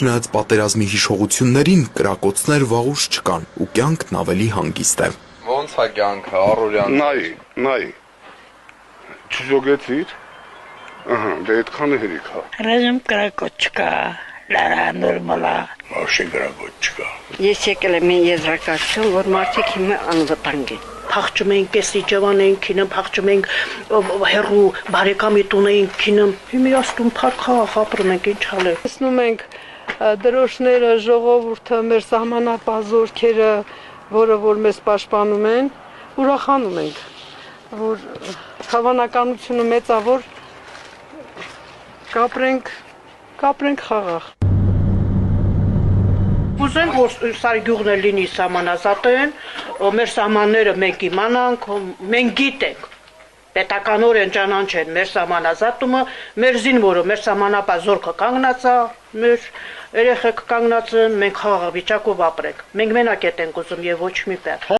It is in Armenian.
Չնայած պատերազմի հիշողություններին կրակոցներ վաղուց չկան ու կյանքն ավելի հանգիստ է։ Ոնց է կյանքը, առօրյան։ Նայ։ Չժոգեցիր։ Ահա, դե այդքանը հերիք հա։ Ռեժիմ կրակոց չկա, լարա նորմալ է։ Մաշին կրակոց չկա։ Ես եկել եմ եզրակացություն, որ մարդիկ հիմա անվտանգ են։ Փախչում ենք, կեսի ջավան ենք քինում, փախչում ենք հերու բարեկամի տուն ենք քինում։ Հիմա աստուն փառք ապրում ենք, ինչ ալը։ Տեսնում ենք դրոշները, ժողովուրդը, մեր սահմանապազորքերը, որը որ մեզ պաշտպանում են, ուրախանում ենք, որ հավանականությունը մեծ է, որ կապրենք խաղաղ։ Ուզենք, որ Սարիգյուղն լինի սահմանազատեն, մեր սահմանները մենք իմանանք, մենք գիտենք, պետականորեն ճանաչեն մեր սահմանազատումը, մեր զինվորը, մեր սահմանապազորքը կանգնած է, մեր երեխեք կանգնած են, մենք խաղաղ վիճակով ապրենք, մենք մենակ ենք ուզում եւ ոչ մի տեղ։